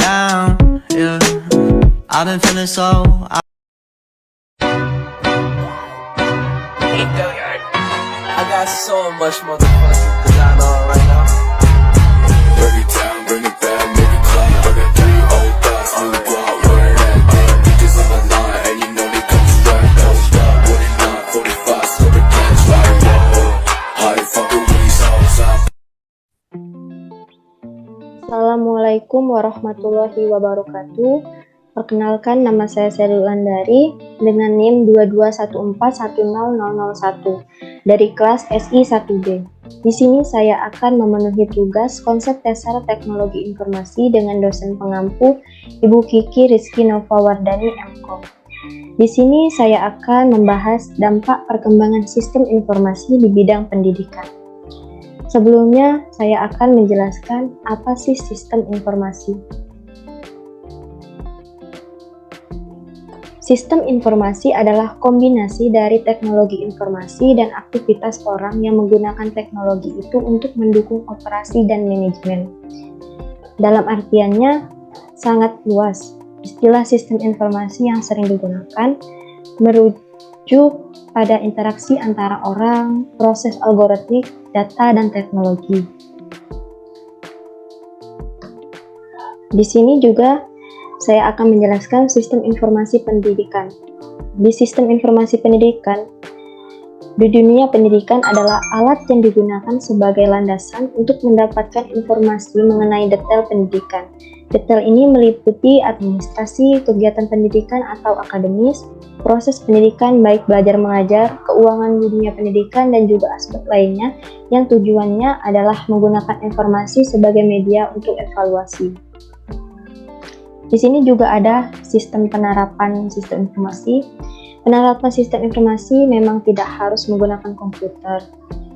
down, yeah. I've been feeling so I got so much motherfucking design on right now. Break it down, bring it back, make it clap. I got 3 old thoughts on the block, where that damn bitches on the line, and you know they come straight. Don't stop, 49, 45, slip it dance like whoa. How the fuck are we so soft? Assalamualaikum warahmatullahi wabarakatuh. Perkenalkan, nama saya Seri Wulandari dengan NIM 2214100001 dari kelas SI 1B. Di sini saya akan memenuhi tugas konsep dasar teknologi informasi dengan dosen pengampu Ibu Kiki Rizky Nova Wardani MKom. Di sini saya akan membahas dampak perkembangan sistem informasi di bidang pendidikan. Sebelumnya, saya akan menjelaskan apa sih sistem informasi. Sistem informasi adalah kombinasi dari teknologi informasi dan aktivitas orang yang menggunakan teknologi itu untuk mendukung operasi dan manajemen. Dalam artiannya sangat luas. Istilah sistem informasi yang sering digunakan merujuk pada interaksi antara orang, proses algoritmik, data, dan teknologi. Di sini juga saya akan menjelaskan sistem informasi pendidikan. Di sistem informasi pendidikan, di dunia pendidikan adalah alat yang digunakan sebagai landasan untuk mendapatkan informasi mengenai detail pendidikan. Detail ini meliputi administrasi, kegiatan pendidikan atau akademis, proses pendidikan baik belajar mengajar, keuangan dunia pendidikan, dan juga aspek lainnya yang tujuannya adalah menggunakan informasi sebagai media untuk evaluasi. Di sini juga ada sistem penerapan sistem informasi. Penerapan sistem informasi memang tidak harus menggunakan komputer,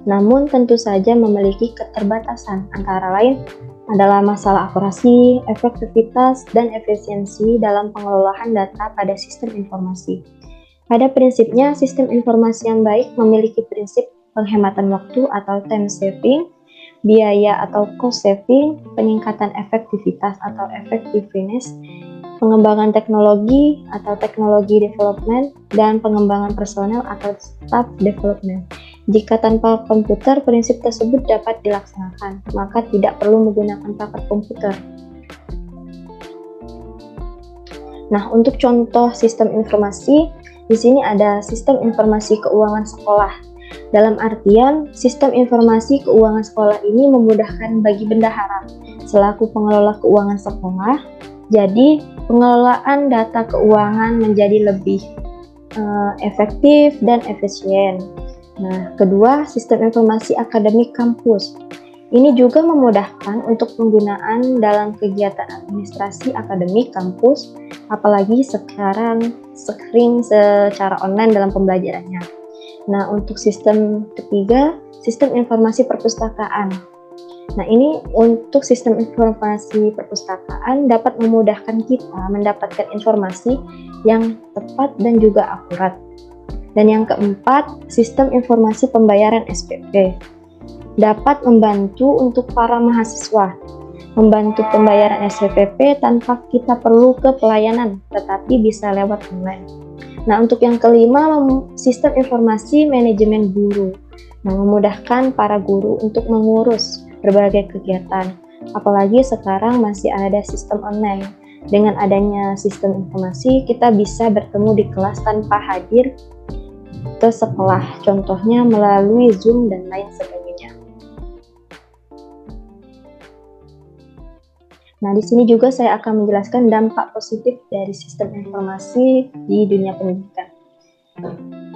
namun tentu saja memiliki keterbatasan, antara lain adalah masalah akurasi, efektivitas, dan efisiensi dalam pengelolaan data pada sistem informasi. Pada prinsipnya, sistem informasi yang baik memiliki prinsip penghematan waktu atau time saving, biaya atau cost saving, peningkatan efektivitas atau effectiveness, pengembangan teknologi atau teknologi development, dan pengembangan personel atau staff development. Jika tanpa komputer, prinsip tersebut dapat dilaksanakan, maka tidak perlu menggunakan perangkat komputer. Nah, untuk contoh sistem informasi, di sini ada sistem informasi keuangan sekolah. Dalam artian, sistem informasi keuangan sekolah ini memudahkan bagi bendahara selaku pengelola keuangan sekolah. Jadi, pengelolaan data keuangan menjadi lebih efektif dan efisien. Nah, kedua, sistem informasi akademik kampus. Ini juga memudahkan untuk penggunaan dalam kegiatan administrasi akademik kampus, apalagi sekarang sering secara online dalam pembelajarannya. Nah, untuk sistem ketiga, sistem informasi perpustakaan. Nah, ini untuk sistem informasi perpustakaan dapat memudahkan kita mendapatkan informasi yang tepat dan juga akurat. Dan yang keempat, sistem informasi pembayaran SPP. Dapat membantu untuk para mahasiswa, membantu pembayaran SPP tanpa kita perlu ke pelayanan, tetapi bisa lewat online. Nah, untuk yang kelima, sistem informasi manajemen guru. Nah, memudahkan para guru untuk mengurus berbagai kegiatan. Apalagi sekarang masih ada sistem online. Dengan adanya sistem informasi, kita bisa bertemu di kelas tanpa hadir ke sekolah. Contohnya melalui Zoom dan lain sebagainya. Nah, di sini juga saya akan menjelaskan dampak positif dari sistem informasi di dunia pendidikan.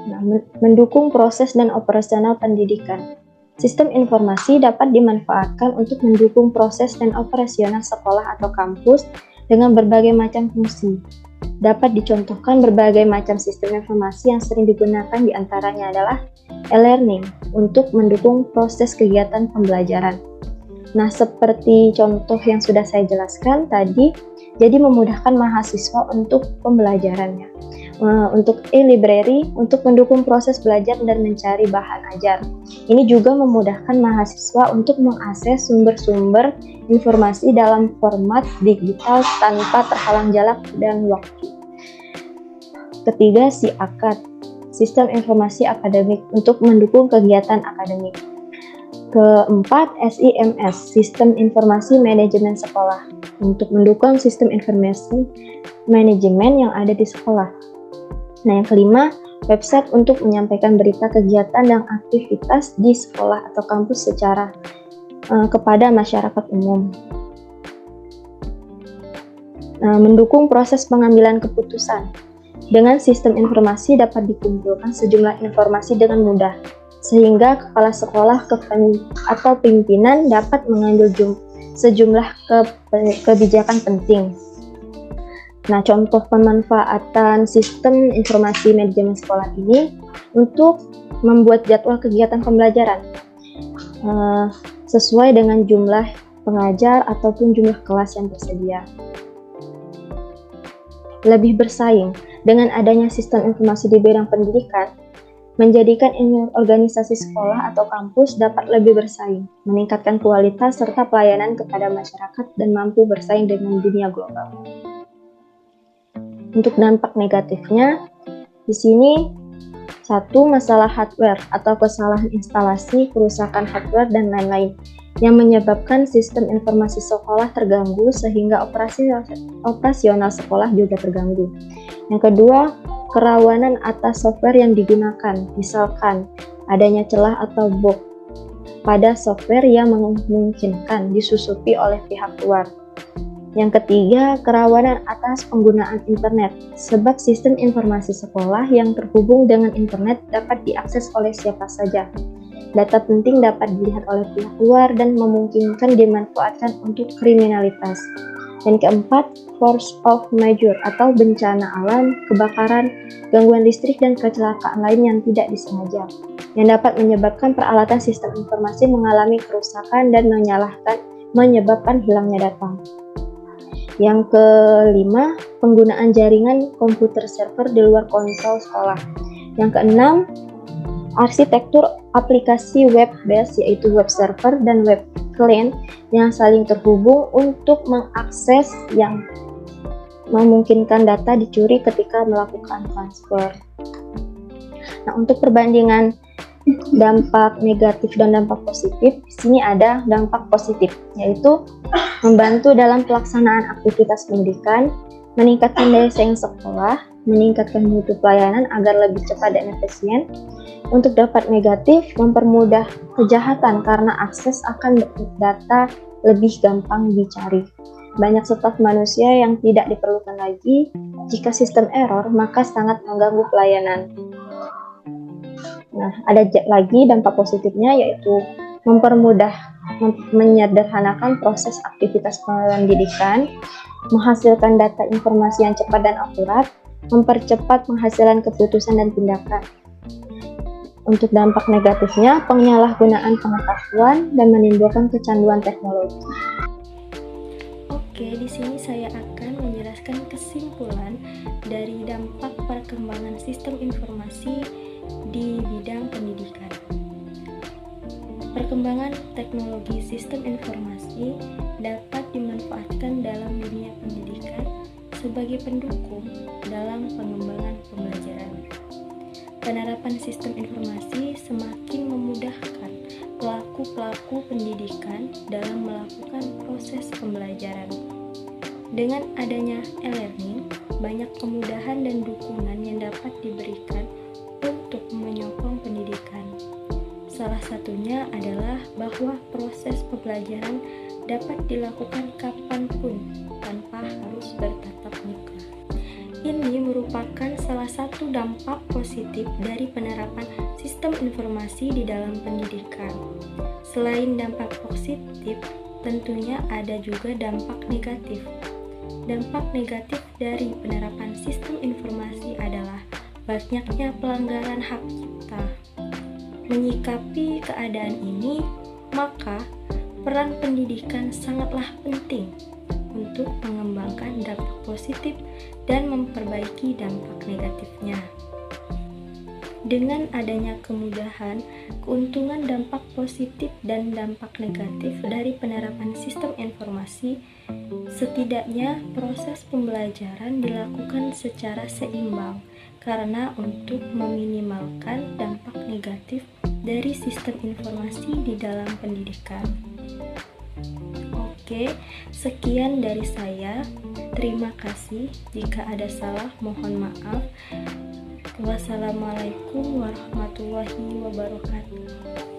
Nah, mendukung proses dan operasional pendidikan. Sistem informasi dapat dimanfaatkan untuk mendukung proses dan operasional sekolah atau kampus dengan berbagai macam fungsi. Dapat dicontohkan berbagai macam sistem informasi yang sering digunakan diantaranya adalah e-learning untuk mendukung proses kegiatan pembelajaran. Nah, seperti contoh yang sudah saya jelaskan tadi, jadi memudahkan mahasiswa untuk pembelajarannya. untuk e-library untuk mendukung proses belajar dan mencari bahan ajar. Ini juga memudahkan mahasiswa untuk mengakses sumber-sumber informasi dalam format digital tanpa terhalang jarak dan waktu. Ketiga, SIAKAD, Sistem Informasi Akademik untuk mendukung kegiatan akademik. Keempat, SIMS, Sistem Informasi Manajemen Sekolah, untuk mendukung sistem informasi manajemen yang ada di sekolah. Nah, yang kelima, website untuk menyampaikan berita kegiatan dan aktivitas di sekolah atau kampus secara kepada masyarakat umum. Mendukung proses pengambilan keputusan. Dengan sistem informasi dapat dikumpulkan sejumlah informasi dengan mudah, sehingga kepala sekolah atau pimpinan dapat mengambil sejumlah kebijakan penting. Nah, contoh pemanfaatan sistem informasi manajemen sekolah ini untuk membuat jadwal kegiatan pembelajaran sesuai dengan jumlah pengajar ataupun jumlah kelas yang tersedia. Lebih bersaing. Dengan adanya sistem informasi di bidang pendidikan, menjadikan organisasi sekolah atau kampus dapat lebih bersaing, meningkatkan kualitas serta pelayanan kepada masyarakat dan mampu bersaing dengan dunia global. Untuk dampak negatifnya, di sini satu, masalah hardware atau kesalahan instalasi, kerusakan hardware dan lain-lain yang menyebabkan sistem informasi sekolah terganggu sehingga operasional sekolah juga terganggu. Yang kedua, kerawanan atas software yang digunakan, misalkan adanya celah atau bug pada software yang memungkinkan disusupi oleh pihak luar. Yang ketiga, kerawanan atas penggunaan internet, sebab sistem informasi sekolah yang terhubung dengan internet dapat diakses oleh siapa saja. Data penting dapat dilihat oleh pihak luar dan memungkinkan dimanfaatkan untuk kriminalitas. Dan keempat, force of majeure atau bencana alam, kebakaran, gangguan listrik, dan kecelakaan lain yang tidak disengaja, yang dapat menyebabkan peralatan sistem informasi mengalami kerusakan dan menyebabkan hilangnya data. Yang kelima, penggunaan jaringan komputer server di luar kontrol sekolah. Yang keenam, arsitektur aplikasi web-based yaitu web server dan web client yang saling terhubung untuk mengakses yang memungkinkan data dicuri ketika melakukan transfer. Nah, untuk perbandingan dampak negatif dan dampak positif, di sini ada dampak positif, yaitu membantu dalam pelaksanaan aktivitas pendidikan, meningkatkan daya saing sekolah, meningkatkan mutu pelayanan agar lebih cepat dan efisien. Untuk dampak negatif, mempermudah kejahatan karena akses akan data lebih gampang dicari. Banyak staf manusia yang tidak diperlukan lagi. Jika sistem error, maka sangat mengganggu pelayanan. Nah, ada lagi dampak positifnya, yaitu menyederhanakan proses aktivitas pendidikan, menghasilkan data informasi yang cepat dan akurat, mempercepat penghasilan keputusan dan tindakan. Untuk dampak negatifnya, penyalahgunaan pengetahuan dan menimbulkan kecanduan teknologi. Oke, di sini saya akan menjelaskan kesimpulan dari dampak perkembangan sistem informasi di bidang pendidikan. Perkembangan teknologi sistem informasi dapat dimanfaatkan dalam dunia pendidikan sebagai pendukung dalam pengembangan pembelajaran. Penerapan sistem informasi semakin memudahkan pelaku-pelaku pendidikan dalam melakukan proses pembelajaran. Dengan adanya e-learning, banyak kemudahan dan dukungan yang dapat diberikan untuk menyokong pendidikan. Salah satunya adalah bahwa proses pembelajaran dapat dilakukan kapanpun tanpa harus bertatap muka. Ini merupakan salah satu dampak positif dari penerapan sistem informasi di dalam pendidikan. Selain dampak positif, tentunya ada juga dampak negatif. Dampak negatif dari penerapan sistem informasi adalah banyaknya pelanggaran hak cipta. Menyikapi keadaan ini, maka peran pendidikan sangatlah penting untuk mengembangkan dampak positif dan memperbaiki dampak negatifnya. Dengan adanya kemudahan, keuntungan dampak positif dan dampak negatif dari penerapan sistem informasi, setidaknya proses pembelajaran dilakukan secara seimbang karena untuk meminimalkan dampak negatif dari sistem informasi di dalam pendidikan. Oke, sekian dari saya. Terima kasih. Jika ada salah, mohon maaf. Wassalamualaikum warahmatullahi wabarakatuh.